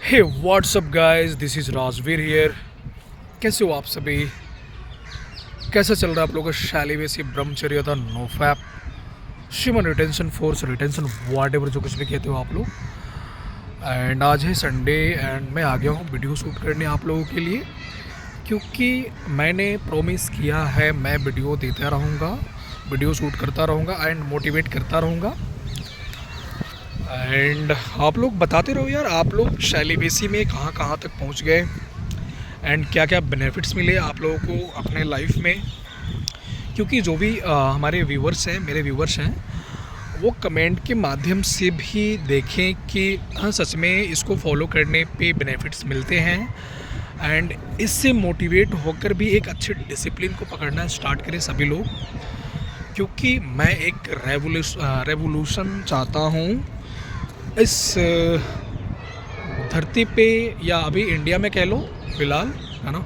Hey WhatsApp guys, this is Rajveer here. कैसे हो आप सभी? कैसा चल रहा है आप लोगों का शैलीवेसी ब्रह्मचर्य था नोफैप शिमन रिटेंशन फोर्स रिटेंशन वाट एवर जो कुछ भी कहते हो आप लोग। एंड आज है संडे एंड मैं आ गया हूँ वीडियो शूट करने आप लोगों के लिए, क्योंकि मैंने प्रॉमिस किया है मैं वीडियो देता रहूँगा, वीडियो शूट करता रहूँगा एंड मोटिवेट करता रहूँगा। एंड आप लोग बताते रहो यार, आप लोग शैलीवेसी में कहाँ कहाँ तक पहुँच गए एंड क्या क्या बेनिफिट्स मिले आप लोगों को अपने लाइफ में। क्योंकि जो भी हमारे व्यूवर्स हैं, मेरे व्यूवर्स हैं, वो कमेंट के माध्यम से भी देखें कि हाँ सच में इसको फॉलो करने पे बेनिफिट्स मिलते हैं एंड इससे मोटिवेट होकर भी एक अच्छे डिसिप्लिन को पकड़ना स्टार्ट करें सभी लोग। क्योंकि मैं एक रेवोल्यूशन चाहता हूँ इस धरती पे, या अभी इंडिया में कह लो फिलहाल, है ना।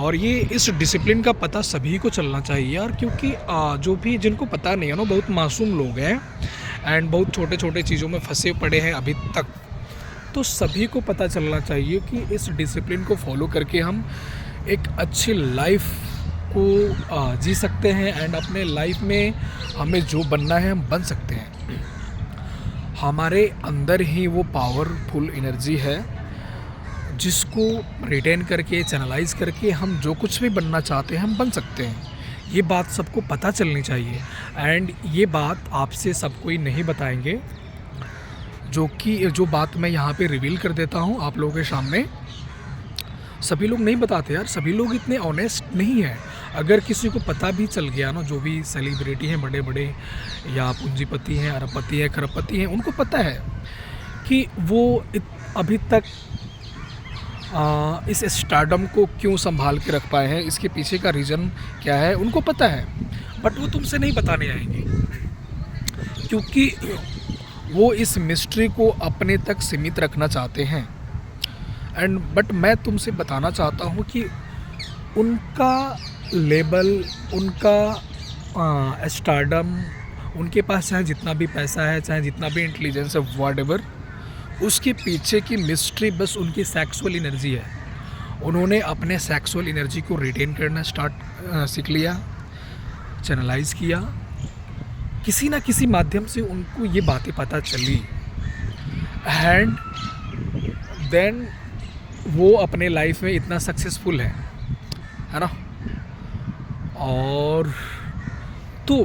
और ये इस डिसिप्लिन का पता सभी को चलना चाहिए यार, क्योंकि जो भी जिनको पता नहीं है ना, बहुत मासूम लोग हैं एंड बहुत छोटे छोटे चीज़ों में फंसे पड़े हैं अभी तक। तो सभी को पता चलना चाहिए कि इस डिसिप्लिन को फॉलो करके हम एक अच्छी लाइफ को जी सकते हैं एंड अपने लाइफ में हमें जो बनना है हम बन सकते हैं। हमारे अंदर ही वो पावरफुल एनर्जी है जिसको रिटेन करके चैनलाइज करके हम जो कुछ भी बनना चाहते हैं हम बन सकते हैं। ये बात सबको पता चलनी चाहिए एंड ये बात आपसे सब कोई नहीं बताएंगे, जो बात मैं यहाँ पे रिवील कर देता हूँ आप लोगों के सामने। सभी लोग नहीं बताते यार, सभी लोग इतने ऑनेस्ट नहीं हैं। अगर किसी को पता भी चल गया ना, जो भी सेलिब्रिटी हैं बड़े बड़े, या पूंजीपति हैं, अरबपति हैं, खरबपति हैं, उनको पता है कि वो अभी तक इस स्टारडम को क्यों संभाल के रख पाए हैं, इसके पीछे का रीज़न क्या है उनको पता है। बट वो तुमसे नहीं बताने आएंगे, क्योंकि वो इस मिस्ट्री को अपने तक सीमित रखना चाहते हैं। एंड बट मैं तुमसे बताना चाहता हूँ कि उनका लेबल, उनका स्टारडम, उनके पास चाहे जितना भी पैसा है, चाहे जितना भी इंटेलिजेंस है, व्हाटएवर, उसके पीछे की मिस्ट्री बस उनकी सेक्सुअल एनर्जी है। उन्होंने अपने सेक्सुअल एनर्जी को रिटेन करना सीख लिया, चैनलाइज किया, किसी ना किसी माध्यम से उनको ये बातें पता चली एंड देन वो अपने लाइफ में इतना सक्सेसफुल है ना। और तो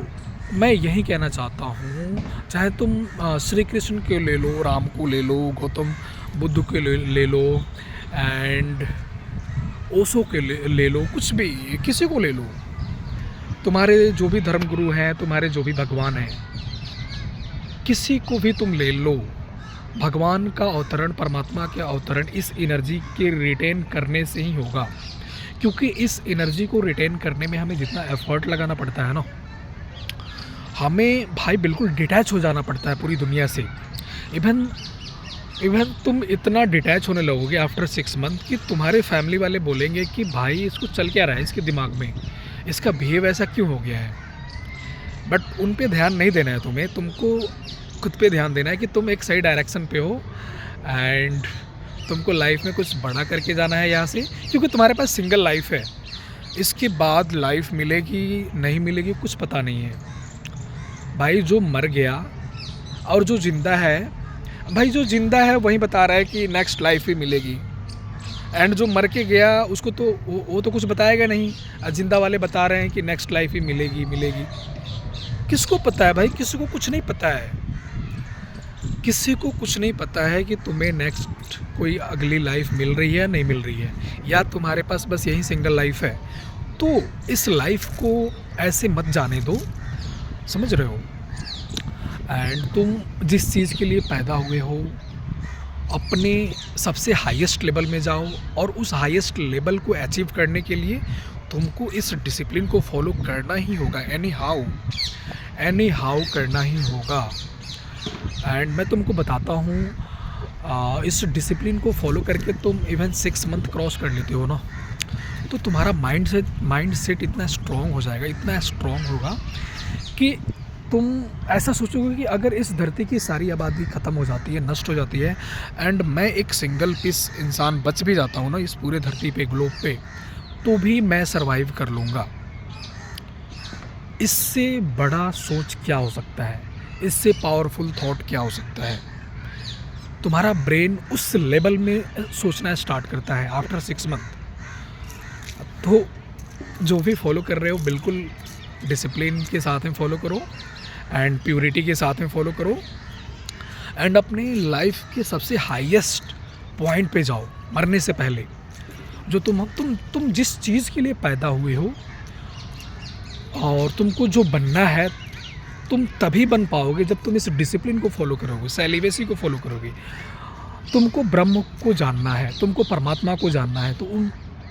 मैं यही कहना चाहता हूँ, चाहे तुम श्री कृष्ण के ले लो, राम को ले लो, गौतम बुद्ध के ले लो एंड ओशो के ले लो, कुछ भी किसी को ले लो, तुम्हारे जो भी धर्मगुरु हैं, तुम्हारे जो भी भगवान हैं, किसी को भी तुम ले लो। भगवान का अवतरण, परमात्मा के अवतरण इस एनर्जी के रिटेन करने से ही होगा। क्योंकि इस एनर्जी को रिटेन करने में हमें जितना एफर्ट लगाना पड़ता है ना, हमें भाई बिल्कुल डिटैच हो जाना पड़ता है पूरी दुनिया से। इवन तुम इतना डिटैच होने लगोगे आफ्टर 6 मंथ कि तुम्हारे फैमिली वाले बोलेंगे कि भाई इसको चल क्या रहा है, इसके दिमाग में इसका बिहेव ऐसा क्यों हो गया है। बट उन पे ध्यान नहीं देना है तुम्हें, तुमको खुद पे ध्यान देना है कि तुम एक सही डायरेक्शन पे हो एंड तुमको लाइफ में कुछ बड़ा करके जाना है यहाँ से। क्योंकि तुम्हारे पास सिंगल लाइफ है, इसके बाद लाइफ मिलेगी नहीं मिलेगी कुछ पता नहीं है भाई। जो मर गया और जो ज़िंदा है, भाई जो ज़िंदा है वही बता रहा है कि नेक्स्ट लाइफ ही मिलेगी, एंड जो मर के गया उसको तो वो तो कुछ बताएगा नहीं। ज़िंदा वाले बता रहे हैं कि नेक्स्ट लाइफ ही मिलेगी। किसको पता है भाई? किसी को कुछ नहीं पता है। किसी को कुछ नहीं पता है कि तुम्हें नेक्स्ट कोई अगली लाइफ मिल रही है नहीं मिल रही है, या तुम्हारे पास बस यही सिंगल लाइफ है। तो इस लाइफ को ऐसे मत जाने दो, समझ रहे हो। एंड तुम जिस चीज़ के लिए पैदा हुए हो, अपने सबसे हाईएस्ट लेवल में जाओ, और उस हाईएस्ट लेवल को अचीव करने के लिए तुमको इस डिसिप्लिन को फॉलो करना ही होगा। एनी हाउ करना ही होगा। एंड मैं तुमको बताता हूँ, इस डिसिप्लिन को फॉलो करके तुम इवन 6 मंथ क्रॉस कर लेते हो ना, तो तुम्हारा माइंड सेट इतना स्ट्रॉन्ग हो जाएगा, इतना स्ट्रॉन्ग होगा कि तुम ऐसा सोचोगे कि अगर इस धरती की सारी आबादी ख़त्म हो जाती है, नष्ट हो जाती है, एंड मैं एक सिंगल पीस इंसान बच भी जाता हूँ ना इस पूरे धरती पे, ग्लोब पे, तो भी मैं सरवाइव कर लूँगा। इससे बड़ा सोच क्या हो सकता है? इससे पावरफुल थॉट क्या हो सकता है? तुम्हारा ब्रेन उस लेवल में सोचना स्टार्ट करता है आफ्टर 6 मंथ। तो जो भी फॉलो कर रहे हो बिल्कुल डिसिप्लिन के साथ में फॉलो करो, एंड प्योरिटी के साथ में फॉलो करो, एंड अपनी लाइफ के सबसे हाईएस्ट पॉइंट पे जाओ मरने से पहले। जो तुम जिस चीज़ के लिए पैदा हुए हो और तुमको जो बनना है, तुम तभी बन पाओगे जब तुम इस डिसिप्लिन को फॉलो करोगे, सेलिवेसी को फॉलो करोगे। तुमको ब्रह्म को जानना है, तुमको परमात्मा को जानना है, तो उन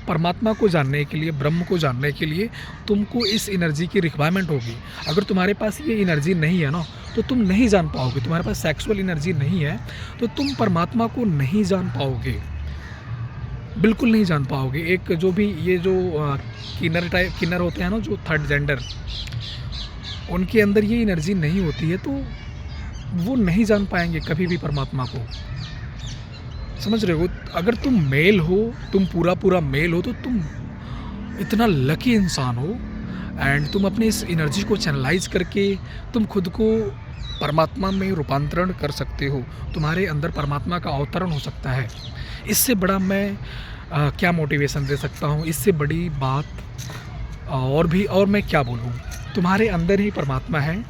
परमात्मा को जानने के लिए, ब्रह्म को जानने के लिए तुमको इस एनर्जी की रिक्वायरमेंट होगी। अगर तुम्हारे पास ये एनर्जी नहीं है ना, तो तुम नहीं जान पाओगे। तुम्हारे पास सेक्सुअल एनर्जी नहीं है तो तुम परमात्मा को नहीं जान पाओगे, बिल्कुल नहीं जान पाओगे। एक जो भी ये जो किन्नर होते हैं ना, जो थर्ड जेंडर, उनके अंदर ये एनर्जी नहीं होती है, तो वो नहीं जान पाएंगे कभी भी परमात्मा को। समझ रहे हो? अगर तुम मेल हो, तुम पूरा मेल हो, तो तुम इतना लकी इंसान हो, एंड तुम अपनी इस एनर्जी को चैनलाइज करके तुम खुद को परमात्मा में रूपांतरण कर सकते हो। तुम्हारे अंदर परमात्मा का अवतरण हो सकता है। इससे बड़ा मैं क्या मोटिवेशन दे सकता हूँ? इससे बड़ी बात और मैं क्या बोलूँ? तुम्हारे अंदर ही परमात्मा है,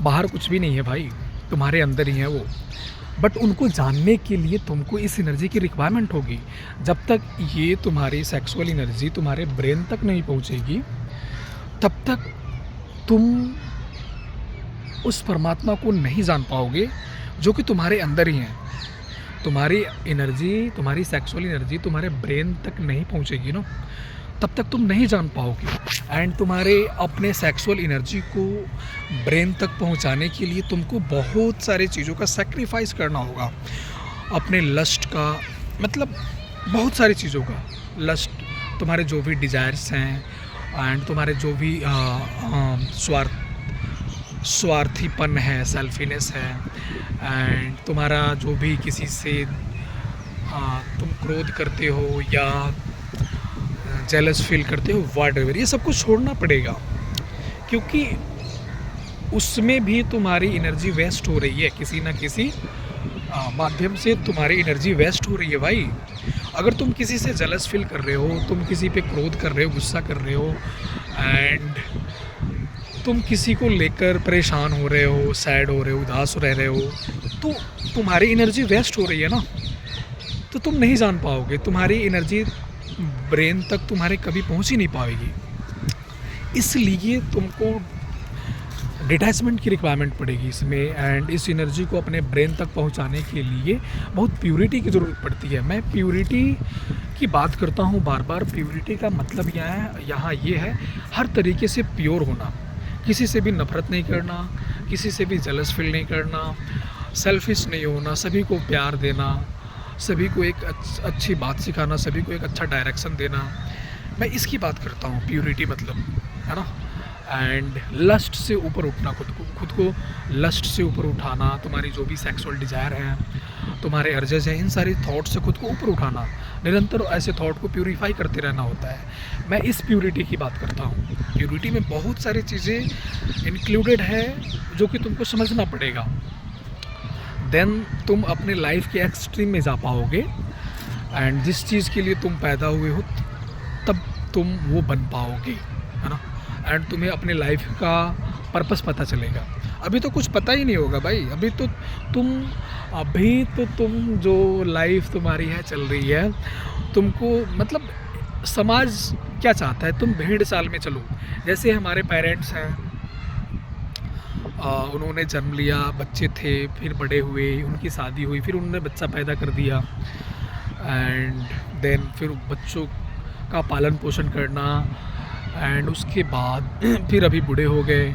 बाहर कुछ भी नहीं है भाई, तुम्हारे अंदर ही है वो। बट उनको जानने के लिए तुमको इस एनर्जी की रिक्वायरमेंट होगी। जब तक ये तुम्हारी सेक्सुअल एनर्जी तुम्हारे ब्रेन तक नहीं पहुंचेगी, तब तक तुम उस परमात्मा को नहीं जान पाओगे जो कि तुम्हारे अंदर ही है। तुम्हारी एनर्जी, तुम्हारी सेक्सुअल एनर्जी तुम्हारे ब्रेन तक नहीं पहुंचेगी ना, तब तक तुम नहीं जान पाओगे। एंड तुम्हारे अपने सेक्सुअल एनर्जी को ब्रेन तक पहुंचाने के लिए तुमको बहुत सारी चीज़ों का सैक्रिफाइस करना होगा। अपने लस्ट का, मतलब बहुत सारी चीज़ों का लस्ट, तुम्हारे जो भी डिज़ायर्स हैं, एंड तुम्हारे जो भी स्वार्थीपन है, सेल्फीनेस है, एंड तुम्हारा जो भी किसी से तुम क्रोध करते हो या जेलस फील करते हो, व्हाटएवर, ये सब कुछ छोड़ना पड़ेगा, क्योंकि उसमें भी तुम्हारी एनर्जी वेस्ट हो रही है। किसी ना किसी माध्यम से तुम्हारी एनर्जी वेस्ट हो रही है भाई। अगर तुम किसी से जेलस फील कर रहे हो, तुम किसी पे क्रोध कर रहे हो, गुस्सा कर रहे हो, एंड तुम किसी को लेकर परेशान हो रहे हो, सैड हो रहे हो, उदास रह रहे हो, तो तुम्हारी एनर्जी वेस्ट हो रही है ना, तो तुम नहीं जान पाओगे। तुम्हारी एनर्जी ब्रेन तक तुम्हारे कभी पहुंच ही नहीं पाएगी। इसलिए तुमको डिटैचमेंट की रिक्वायरमेंट पड़ेगी इसमें, एंड इस एनर्जी को अपने ब्रेन तक पहुंचाने के लिए बहुत प्योरिटी की ज़रूरत पड़ती है। मैं प्योरिटी की बात करता हूं बार बार। प्योरिटी का मतलब यहाँ ये है हर तरीके से प्योर होना, किसी से भी नफरत नहीं करना, किसी से भी जेलस फील नहीं करना, सेल्फिश नहीं होना, सभी को प्यार देना, सभी को एक अच्छी बात सिखाना, सभी को एक अच्छा डायरेक्शन देना। मैं इसकी बात करता हूँ प्योरिटी मतलब, है ना। एंड लस्ट से ऊपर उठना, खुद को लस्ट से ऊपर उठाना, तुम्हारी जो भी सेक्सुअल डिज़ायर है, तुम्हारे अर्जेस हैं, इन सारी थॉट से खुद को ऊपर उठाना, निरंतर ऐसे थॉट को प्यूरीफाई करते रहना होता है। मैं इस प्योरिटी की बात करता हूँ। प्योरिटी में बहुत सारी चीज़ें इंक्लूडेड है जो कि तुमको समझना पड़ेगा, देन तुम अपने लाइफ के एक्सट्रीम में जा पाओगे, एंड जिस चीज़ के लिए तुम पैदा हुए हो तब तुम वो बन पाओगे, है ना। एंड तुम्हें अपने लाइफ का पर्पस पता चलेगा। अभी तो कुछ पता ही नहीं होगा भाई। अभी तो तुम जो लाइफ तुम्हारी है चल रही है, तुमको मतलब समाज क्या चाहता है, तुम भेड़ चाल में चलो। जैसे हमारे पेरेंट्स हैं, उन्होंने जन्म लिया, बच्चे थे, फिर बड़े हुए, उनकी शादी हुई, फिर उन्होंने बच्चा पैदा कर दिया, एंड देन फिर बच्चों का पालन पोषण करना, एंड उसके बाद फिर अभी बूढ़े हो गए,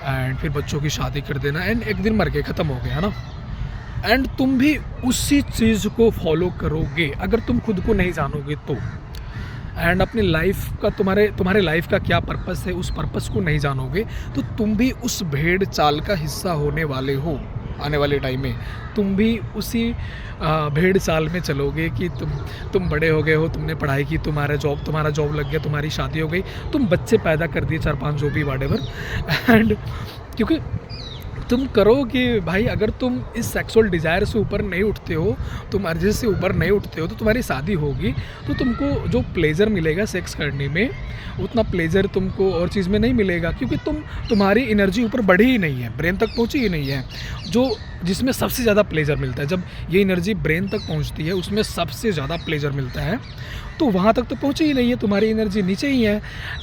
एंड फिर बच्चों की शादी कर देना, एंड एक दिन मर के ख़त्म हो गए, है ना। एंड तुम भी उसी चीज़ को फॉलो करोगे अगर तुम खुद को नहीं जानोगे तो। एंड अपनी लाइफ का तुम्हारे लाइफ का क्या पर्पस है, उस पर्पस को नहीं जानोगे तो तुम भी उस भेड़ चाल का हिस्सा होने वाले हो। आने वाले टाइम में तुम भी उसी भेड़ चाल में चलोगे कि तुम बड़े हो गए हो, तुमने पढ़ाई की, तुम्हारा जॉब लग गया, तुम्हारी शादी हो गई, तुम बच्चे पैदा कर दिए 4-5 जो भी व्हाटएवर। एंड क्योंकि तुम करोगे भाई, अगर तुम इस सेक्सुअल डिज़ायर से ऊपर नहीं उठते हो, तुम अर्जे से ऊपर नहीं उठते हो, तो तुम्हारी शादी होगी तो तुमको जो प्लेजर मिलेगा सेक्स करने में, उतना प्लेजर तुमको और चीज़ में नहीं मिलेगा, क्योंकि तुम्हारी एनर्जी ऊपर बढ़ी ही नहीं है, ब्रेन तक पहुंची ही नहीं है, जिसमें सबसे ज़्यादा प्लेजर मिलता है। जब ये एनर्जी ब्रेन तक पहुंचती है, उसमें सबसे ज़्यादा प्लेजर मिलता है, तो वहाँ तक तो पहुँची ही नहीं है, तुम्हारी एनर्जी नीचे ही है।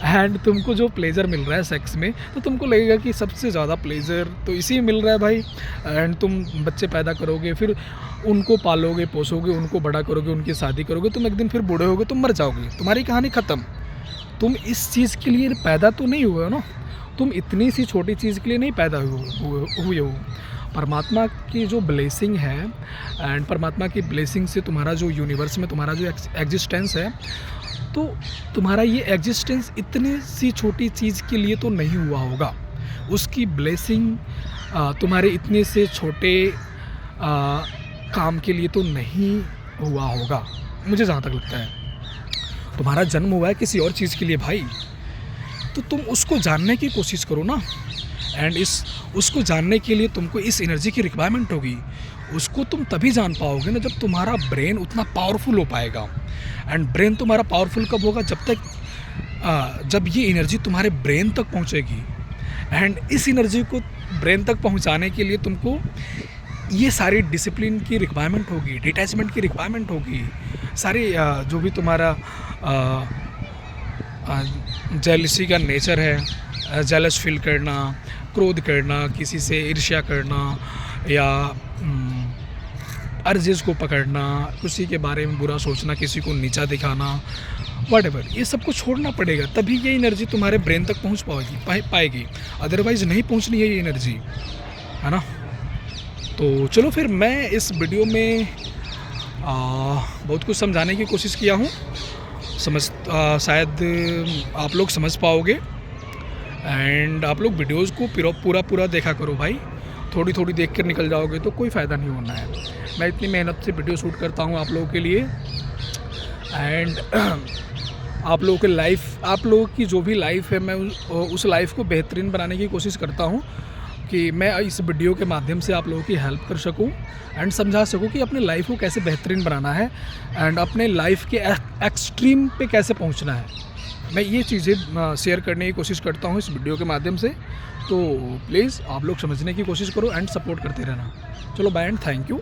एंड तुमको जो प्लेजर मिल रहा है सेक्स में, तो तुमको लगेगा कि सबसे ज़्यादा प्लेजर तो इसी में मिल रहा है भाई। एंड तुम बच्चे पैदा करोगे, फिर उनको पालोगे, पोसोगे, उनको बड़ा करोगे, उनकी शादी करोगे, तुम एक दिन फिर बूढ़े होगे, तुम मर जाओगे, तुम्हारी कहानी ख़त्म। तुम इस चीज़ के लिए पैदा तो नहीं हुए हो ना, तुम इतनी सी छोटी चीज़ के लिए नहीं पैदा हुए हो। परमात्मा की जो ब्लेसिंग है, एंड परमात्मा की ब्लेसिंग से तुम्हारा जो यूनिवर्स में तुम्हारा जो एग्जिस्टेंस है, तो तुम्हारा ये एग्जिस्टेंस इतनी सी छोटी चीज़ के लिए तो नहीं हुआ होगा। उसकी ब्लेसिंग तुम्हारे इतने से छोटे काम के लिए तो नहीं हुआ होगा, मुझे जहाँ तक लगता है। तुम्हारा जन्म हुआ है किसी और चीज़ के लिए भाई, तो तुम उसको जानने की कोशिश करो ना। एंड उसको जानने के लिए तुमको इस एनर्जी की रिक्वायरमेंट होगी। उसको तुम तभी जान पाओगे ना जब तुम्हारा ब्रेन उतना पावरफुल हो पाएगा। एंड ब्रेन तुम्हारा पावरफुल कब होगा? जब ये एनर्जी तुम्हारे ब्रेन तक पहुंचेगी। एंड इस एनर्जी को ब्रेन तक पहुंचाने के लिए तुमको ये सारी डिसिप्लिन की रिक्वायरमेंट होगी, डिटैचमेंट की रिक्वायरमेंट होगी, सारी जो भी तुम्हारा जेलसी का नेचर है, जेलस फील करना, क्रोध करना, किसी से ईर्ष्या करना, या अर्जेस को पकड़ना, किसी के बारे में बुरा सोचना, किसी को नीचा दिखाना, व्हाटएवर, ये सब को छोड़ना पड़ेगा, तभी ये एनर्जी तुम्हारे ब्रेन तक पहुंच पाएगी। अदरवाइज़ नहीं पहुंचनी है ये एनर्जी, है ना। तो चलो फिर मैं इस वीडियो में बहुत कुछ समझाने की कोशिश किया हूँ, शायद आप लोग समझ पाओगे। एंड आप लोग वीडियोज़ को पूरा देखा करो भाई, थोड़ी देख कर निकल जाओगे तो कोई फ़ायदा नहीं होना है। मैं इतनी मेहनत से वीडियो शूट करता हूँ आप लोगों के लिए। एंड आप लोगों की जो भी लाइफ है, मैं उस लाइफ को बेहतरीन बनाने की कोशिश करता हूँ कि मैं इस वीडियो के माध्यम से आप लोगों की हेल्प कर सकूं एंड समझा सकूं कि अपने लाइफ को कैसे बेहतरीन बनाना है एंड अपने लाइफ के एक्सट्रीम पे कैसे पहुंचना है। मैं ये चीज़ें शेयर करने की कोशिश करता हूं इस वीडियो के माध्यम से। तो प्लीज़ आप लोग समझने की कोशिश करो एंड सपोर्ट करते रहना। चलो बाय एंड थैंक यू।